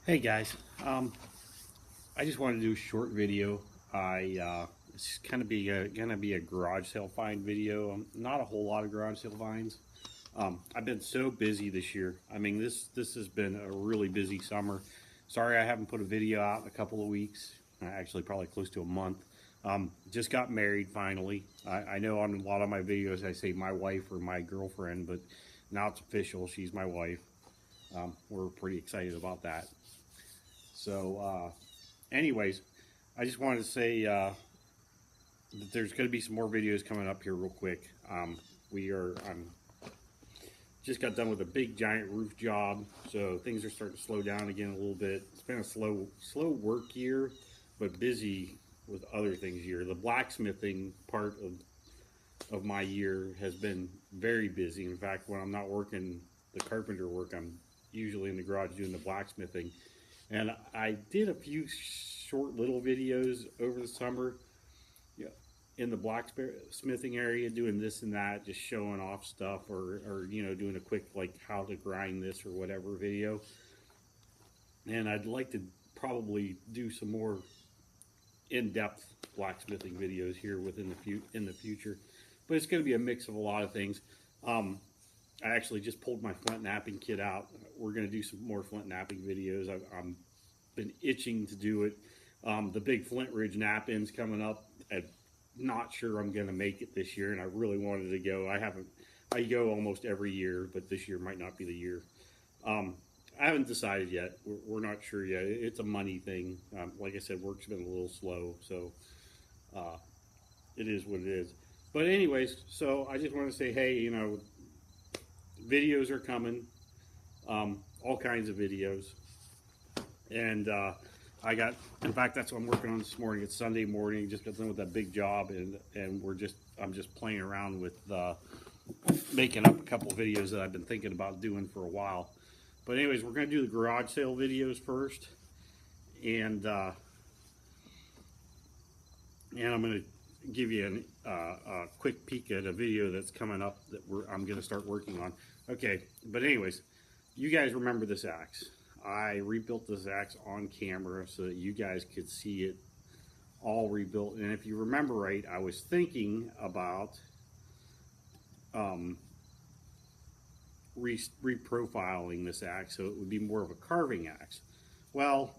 Hey guys, I just wanted to do a short video. It's kind of gonna be a garage sale find video. Not a whole lot of garage sale finds. I've been so busy this year. I mean, this has been a really busy summer. Sorry I haven't put a video out in a couple of weeks. Actually, probably close to a month. Just got married finally. I know on a lot of my videos I say my wife or my girlfriend, but now it's official. She's my wife. We're pretty excited about that. Anyways, I just wanted to say that there's going to be some more videos coming up here real quick. I'm just got done with a big giant roof job, so things are starting to slow down again a little bit. It's been a slow work year, but busy with other things year. The blacksmithing part of my year has been very busy. In fact, when I'm not working the carpenter work, I'm usually in the garage doing the blacksmithing. And I did a few short little videos over the summer, yeah, in the blacksmithing area, doing this and that, just showing off stuff, or doing a quick like how to grind this or whatever video. And I'd like to probably do some more in-depth blacksmithing videos here in the future, but it's going to be a mix of a lot of things. I actually just pulled my flint knapping kit out. We're going to do some more flint knapping videos. I'm been itching to do it. The big Flint Ridge knap-in's coming up. I'm not sure I'm going to make it this year, and I really wanted to go. I go almost every year, but this year might not be the year. I haven't decided yet. We're not sure yet. It's a money thing. Like I said, work's been a little slow, so it is what it is. But anyways, so I just want to say, hey, videos are coming, all kinds of videos, and in fact, that's what I'm working on this morning. It's Sunday morning, just got done with that big job, and I'm just playing around with making up a couple of videos that I've been thinking about doing for a while. But anyways, we're going to do the garage sale videos first, and I'm going to give you a quick peek at a video that's coming up that I'm going to start working on. Okay, but anyways, you guys remember this axe. I rebuilt this axe on camera so that you guys could see it all rebuilt. And if you remember right, I was thinking about reprofiling this axe so it would be more of a carving axe. Well,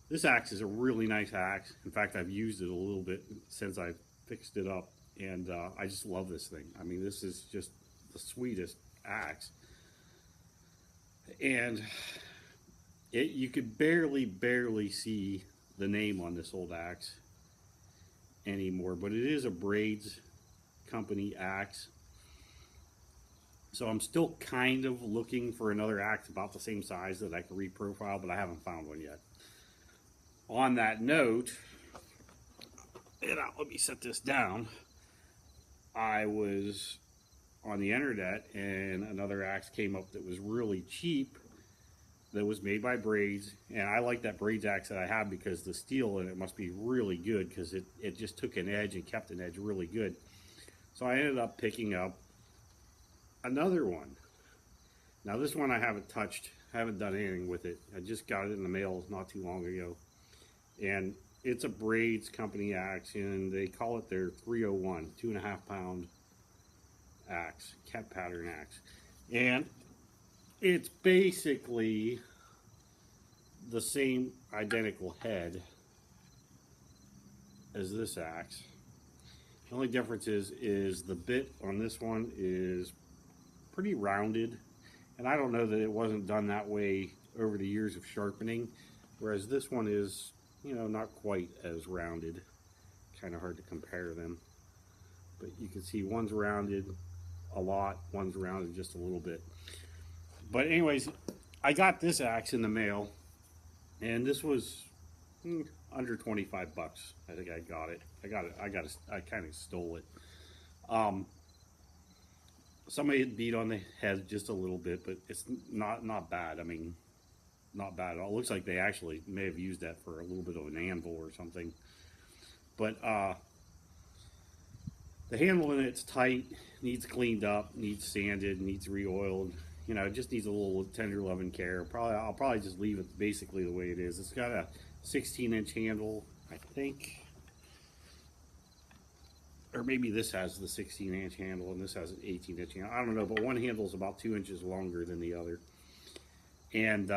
this axe is a really nice axe. In fact, I've used it a little bit since I fixed it up, and I just love this thing. I mean, this is just the sweetest axe. And you could barely see the name on this old axe anymore, but it is a Braids company axe. So I'm still kind of looking for another axe about the same size that I can reprofile, but I haven't found one yet. On that note, let me set this down. I was on the internet and another axe came up that was really cheap, that was made by Braids, and I like that Braids axe that I have because the steel in it must be really good, because it just took an edge and kept an edge really good. So I ended up picking up another one. Now this one I haven't touched, haven't done anything with it. I just got it in the mail not too long ago, and it's a Braids company axe, and they call it their 301, 2.5 pound axe, cat pattern axe. And it's basically the same identical head as this axe. The only difference is the bit on this one is pretty rounded, and I don't know that it wasn't done that way over the years of sharpening, whereas this one is, not quite as rounded. Kind of hard to compare them, but you can see one's rounded a lot, one's rounded just a little bit. But anyways, I got this axe in the mail, and this was under 25 bucks. I think I got it. I kind of stole it. Somebody had beat on the head just a little bit, but it's not bad. I mean, not bad at all. It looks like they actually may have used that for a little bit of an anvil or something. But the handle in it's tight, needs cleaned up, needs sanded, needs re-oiled. you know, it just needs a little tender love and care. I'll probably just leave it basically the way it is. It's got a 16-inch handle, I think. Or maybe this has the 16-inch handle and this has an 18-inch handle. I don't know, but one handle is about 2 inches longer than the other. And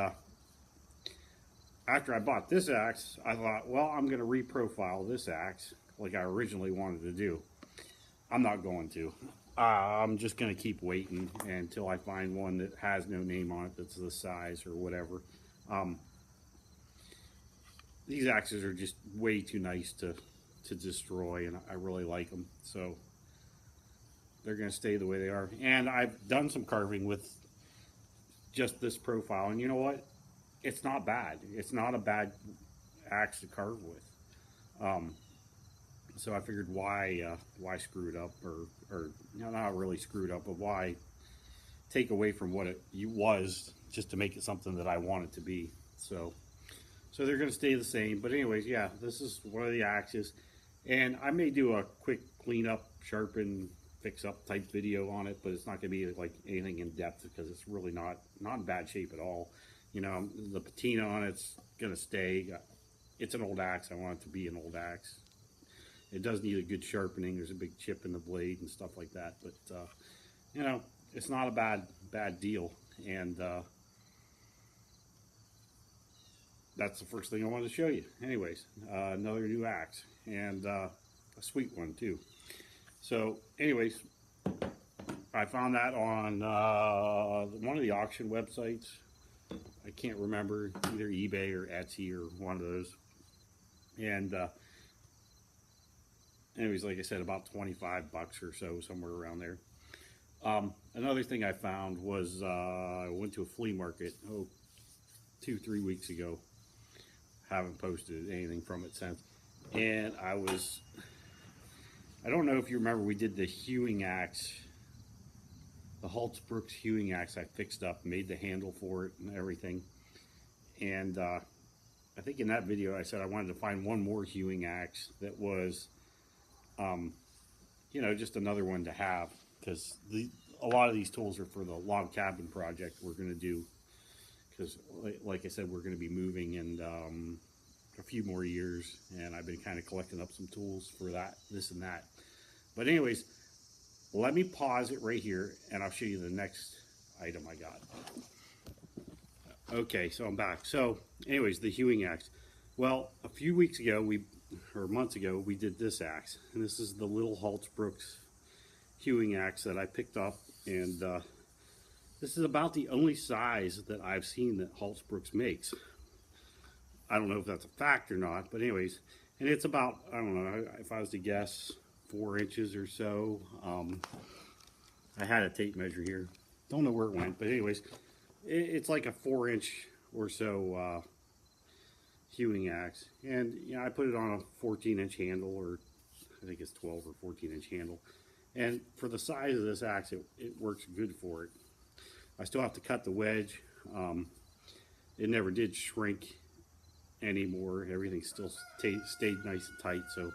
after I bought this axe, I thought, well, I'm going to reprofile this axe like I originally wanted to do. I'm not going to. I'm just going to keep waiting until I find one that has no name on it, that's the size or whatever. These axes are just way too nice to destroy, and I really like them, so they're going to stay the way they are. And I've done some carving with just this profile, and you know what? It's not bad. It's not a bad axe to carve with. So I figured why screw it up, or you know, not really screw it up, but why take away from what it was just to make it something that I want it to be. So they're going to stay the same. But anyways, yeah, this is one of the axes. And I may do a quick cleanup, sharpen, fix up type video on it, but it's not going to be like anything in depth because it's really not in bad shape at all. You know, the patina on it's going to stay. It's an old axe. I want it to be an old axe. It does need a good sharpening. There's a big chip in the blade and stuff like that. But, you know, it's not a bad deal. And that's the first thing I wanted to show you. Anyways, another new axe, and a sweet one too. So anyways, I found that on one of the auction websites. I can't remember, either eBay or Etsy or one of those. And anyways, like I said, about 25 bucks or so, somewhere around there. Another thing I found was I went to a flea market 2-3 weeks ago. Haven't posted anything from it since. And I don't know if you remember, we did the hewing axe, the Haltz Brooks hewing axe. I fixed up, made the handle for it and everything. And I think in that video I said I wanted to find one more hewing axe that was, you know, just another one to have, because a lot of these tools are for the log cabin project we're going to do. Because, like I said, we're going to be moving in a few more years, and I've been kind of collecting up some tools for that, this and that. But anyways, let me pause it right here, and I'll show you the next item I got. Okay, so I'm back. So, anyways, the hewing axe. Well, a few weeks ago, or months ago, we did this axe, and this is the little Haltz Brooks hewing axe that I picked up, and this is about the only size that I've seen that Haltz Brooks makes. I don't know if that's a fact or not, but anyways, and it's about, I don't know, if I was to guess, 4 inches or so. I had a tape measure here. Don't know where it went, but anyways, it's like a 4-inch or so hewing axe. And, you know, I put it on a 14-inch handle, or I think it's 12 or 14-inch handle. And for the size of this axe, it works good for it. I still have to cut the wedge. It never did shrink anymore. Everything still stayed nice and tight. So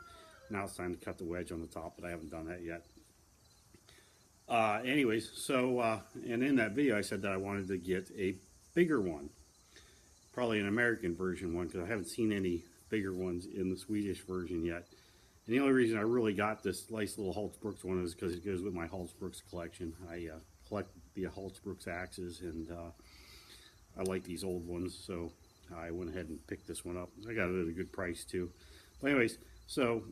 now it's time to cut the wedge on the top, but I haven't done that yet. Anyways, so and in that video I said that I wanted to get a bigger one, probably an American version one, because I haven't seen any bigger ones in the Swedish version yet. And the only reason I really got this nice little Haltz Brooks one is because it goes with my Haltz Brooks collection. I collect the Haltz Brooks axes, and I like these old ones, so I went ahead and picked this one up. I got it at a good price too. But anyways, so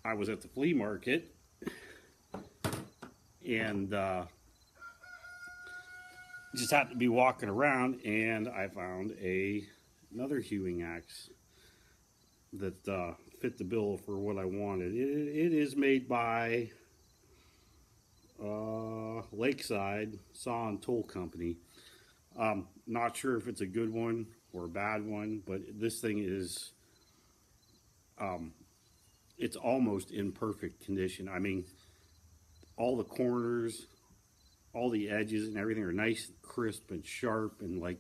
I was at the flea market, and just happened to be walking around, and I found another hewing axe that fit the bill for what I wanted. It is made by Lakeside Saw and Tool Company. Not sure if it's a good one or a bad one, but this thing is it's almost in perfect condition. I mean, all the corners, all the edges and everything are nice, crisp, and sharp, and like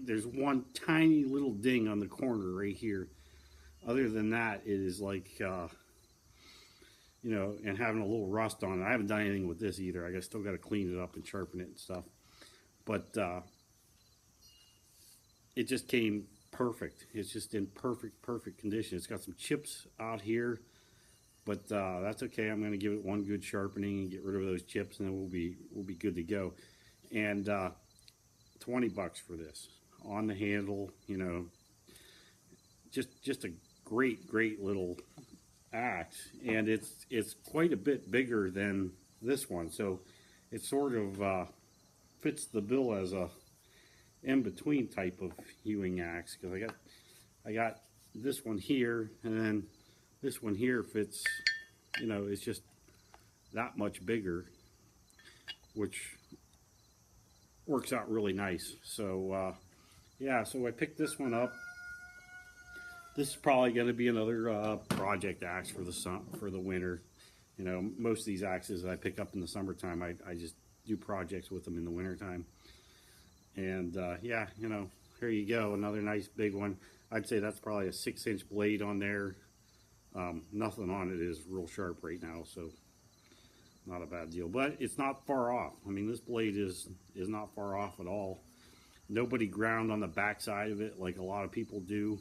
there's one tiny little ding on the corner right here. Other than that, it is like you you know, and having a little rust on it. I haven't done anything with this either. I still got to clean it up and sharpen it and stuff. But it just came perfect. It's just in perfect condition. It's got some chips out here, but that's okay. I'm going to give it one good sharpening and get rid of those chips, and then we'll be good to go. And $20 for this on the handle, you know, just a great little axe, and it's quite a bit bigger than this one, so it sort of fits the bill as a in-between type of hewing axe, because I got this one here, and then this one here fits, you know, it's just that much bigger, which works out really nice. So yeah, so I picked this one up. This is probably going to be another project axe for the winter. You know, most of these axes I pick up in the summertime, I just do projects with them in the wintertime. And yeah, you know, here you go, another nice big one. I'd say that's probably a 6-inch blade on there. Nothing on it is real sharp right now, so not a bad deal. But it's not far off. I mean, this blade is not far off at all. Nobody ground on the back side of it like a lot of people do.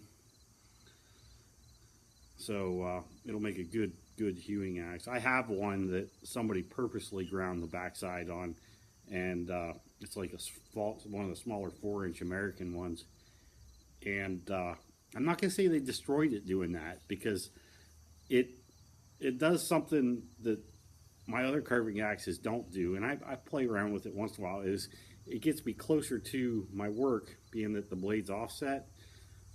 So it'll make a good hewing axe. I have one that somebody purposely ground the backside on, and it's like one of the smaller 4-inch American ones. And I'm not gonna say they destroyed it doing that, because it does something that my other carving axes don't do, and I play around with it once in a while. Is it gets me closer to my work, being that the blade's offset,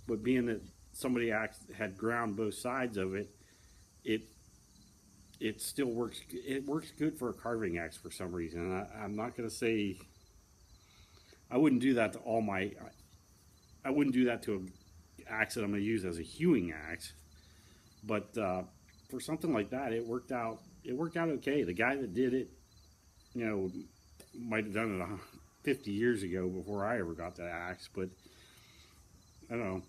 but being that somebody had ground both sides of it, it still works. It works good for a carving axe for some reason. I'm not going to say I wouldn't do that to I wouldn't do that to an axe that I'm going to use as a hewing axe, but for something like that, it worked out. It worked out okay. The guy that did it, you know, might have done it 50 years ago before I ever got that axe, but I don't know.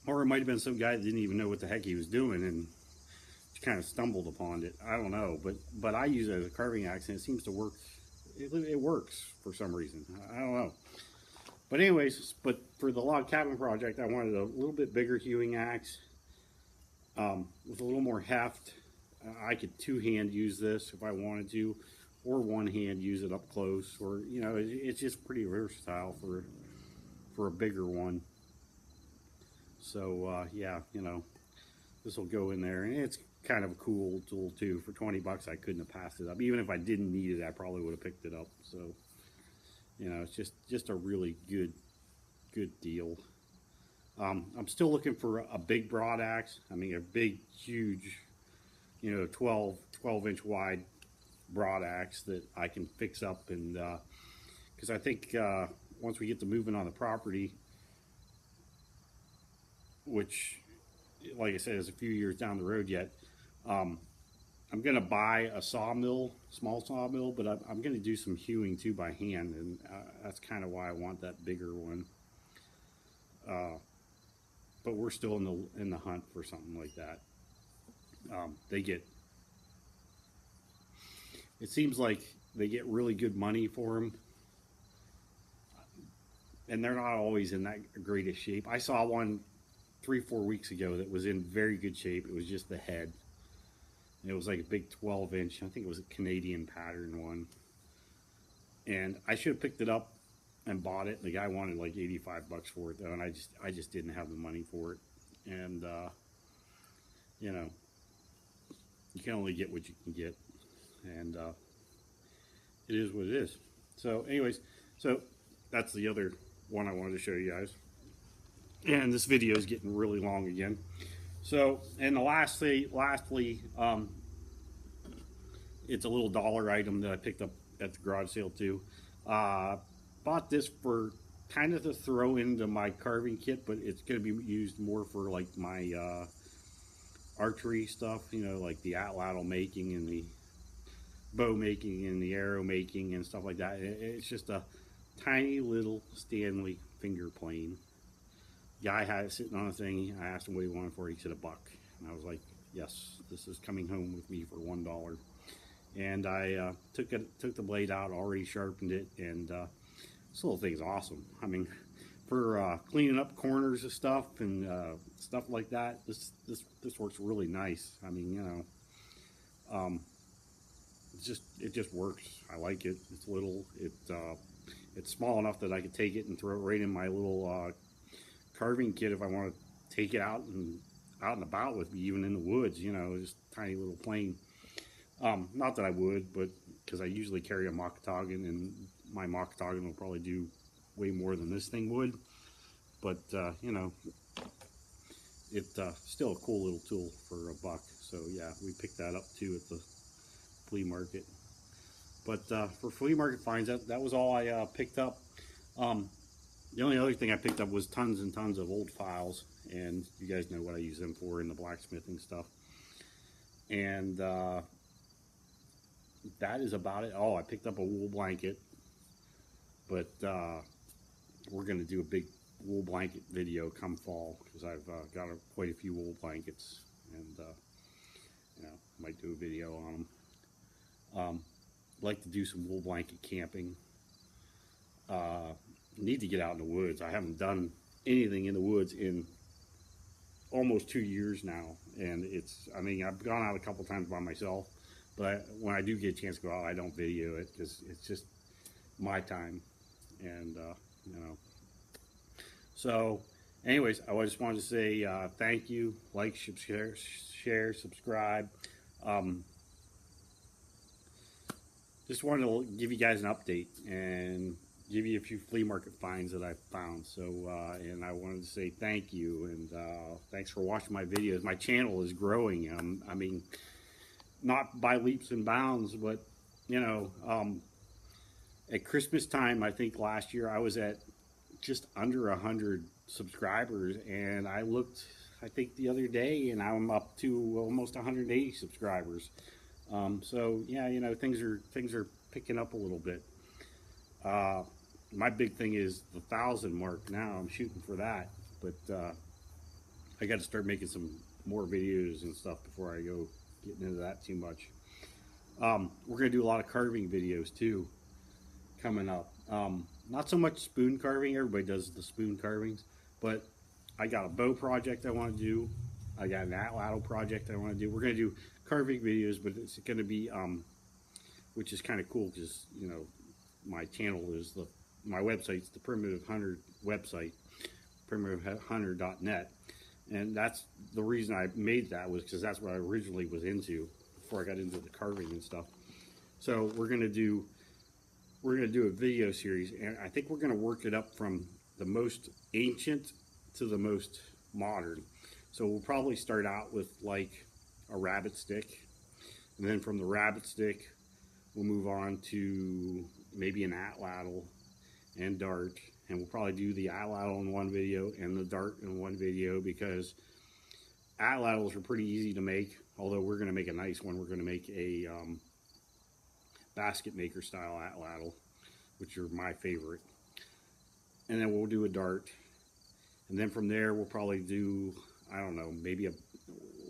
Or it might have been some guy that didn't even know what the heck he was doing and kind of stumbled upon it. I don't know, but I use it as a carving axe, and it seems to work. It works for some reason. I don't know. But anyways, but for the log cabin project, I wanted a little bit bigger hewing axe with a little more heft. I could two-hand use this if I wanted to, or one hand use it up close, or, you know, it's just pretty versatile for a bigger one. So yeah, you know, this will go in there, and it's kind of a cool tool too. For $20, I couldn't have passed it up. Even if I didn't need it, I probably would have picked it up. So, you know, it's just a really good deal. I'm still looking for a big broad axe. I mean, a big, huge, you know, 12-inch wide broad axe that I can fix up, and because I think once we get to moving on the property, which, like I said, is a few years down the road yet, I'm going to buy a sawmill, small sawmill, but I'm going to do some hewing too by hand, and that's kind of why I want that bigger one. But we're still in the hunt for something like that. It seems like they get really good money for them, and they're not always in that greatest shape. I saw one 3-4 weeks ago that was in very good shape. It was just the head. It was like a big 12-inch. I think it was a Canadian pattern one. And I should have picked it up and bought it. The guy wanted like $85 for it though, and I just didn't have the money for it. And you know, you can only get what you can get, and it is what it is. So anyways, so that's the other one I wanted to show you guys. And this video is getting really long again. So, and lastly, it's a little dollar item that I picked up at the garage sale too. Bought this for kind of to throw into my carving kit, but it's going to be used more for like my archery stuff, you know, like the atlatl making and the bow making and the arrow making and stuff like that. It's just a tiny little Stanley finger plane. Guy had it sitting on a thing. I asked him what he wanted for it. He said $1, and I was like, Yes, this is coming home with me for $1. And I took the blade out, already sharpened it, and this little thing's awesome. I mean, for cleaning up corners of stuff and stuff like that, this works really nice. I mean, you know, it just works. I like it. It's little. It's small enough that I could take it and throw it right in my little carving kit if I want to take it out and about with me, even in the woods. You know, just tiny little plane. Not that I would, but because I usually carry a Makatogan, and my Makatogan will probably do way more than this thing would. But you know, it's still a cool little tool for $1. So yeah, we picked that up too at the flea market. But for flea market finds, that was all I picked up. The only other thing I picked up was tons and tons of old files, and you guys know what I use them for in the blacksmithing stuff. And that is about it. Oh, I picked up a wool blanket, but we're going to do a big wool blanket video come fall, because I've got quite a few wool blankets, and you know, might do a video on them. Like to do some wool blanket camping. Need to get out in the woods. I haven't done anything in the woods in almost 2 years now, and I mean, I've gone out a couple times by myself, but when I do get a chance to go out, I don't video it because it's just my time, and you know. So anyways, I just wanted to say thank you. Like, share, subscribe. Just wanted to give you guys an update and give you a few flea market finds that I found. So and I wanted to say thank you, and thanks for watching my videos. My channel is growing. I mean, not by leaps and bounds, but you know, at Christmas time, I think last year I was at just under 100 subscribers, and I looked, I think the other day, and I'm up to almost 180 subscribers. So yeah, you know, things are picking up a little bit. My big thing is the 1,000 mark now. I'm shooting for that, but I got to start making some more videos and stuff before I go getting into that too much. We're gonna do a lot of carving videos too coming up. Not so much spoon carving. Everybody does the spoon carvings, but I got a bow project I want to do. I got an atlatl project I want to do. We're gonna do carving videos, but it's gonna be which is kind of cool, because you know, my channel is my website's the Primitive Hunter website, primitivehunter.net, and that's the reason I made that, was because that's what I originally was into before I got into the carving and stuff. So we're gonna do a video series, and I think we're gonna work it up from the most ancient to the most modern. So we'll probably start out with like a rabbit stick, and then from the rabbit stick we'll move on to maybe an atlatl and dart, and we'll probably do the atlatl in one video and the dart in one video, because atlatls are pretty easy to make. Although we're going to make a nice one. We're going to make a basket maker style atlatl, which are my favorite, and then we'll do a dart, and then from there we'll probably do, I don't know, maybe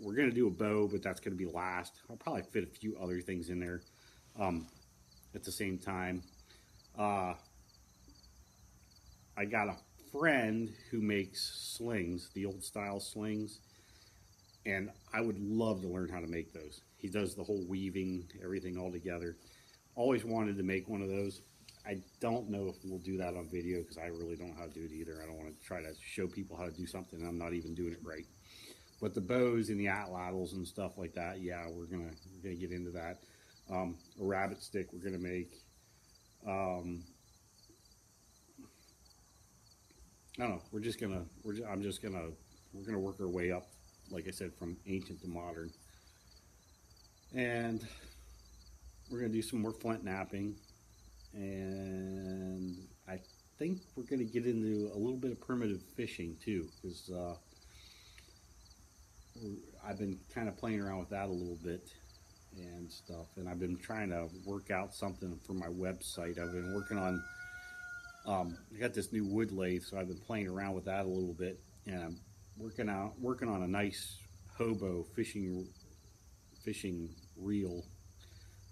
we're going to do a bow, but that's going to be last. I'll probably fit a few other things in there at the same time. I got a friend who makes slings, the old style slings, and I would love to learn how to make those. He does the whole weaving, everything all together. Always wanted to make one of those. I don't know if we'll do that on video, because I really don't know how to do it either. I don't want to try to show people how to do something and I'm not even doing it right. But the bows and the atlatls and stuff like that, yeah, we're gonna get into that. A rabbit stick we're gonna make. I don't know. We're gonna work our way up, like I said, from ancient to modern, and we're gonna do some more flint knapping, and I think we're gonna get into a little bit of primitive fishing too, because I've been kind of playing around with that a little bit and stuff, and I've been trying to work out something for my website. I've been working on I got this new wood lathe, so I've been playing around with that a little bit, and I'm working on a nice hobo fishing reel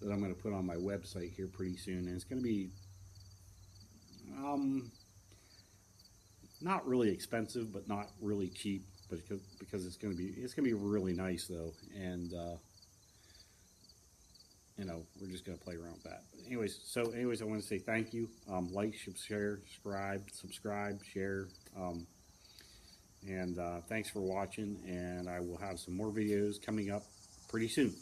that I'm going to put on my website here pretty soon, and it's going to be not really expensive, but not really cheap, but because it's going to be really nice though, and you know, we're just going to play around with that. But anyways, I want to say thank you. Like, share, subscribe, share, and thanks for watching. And I will have some more videos coming up pretty soon.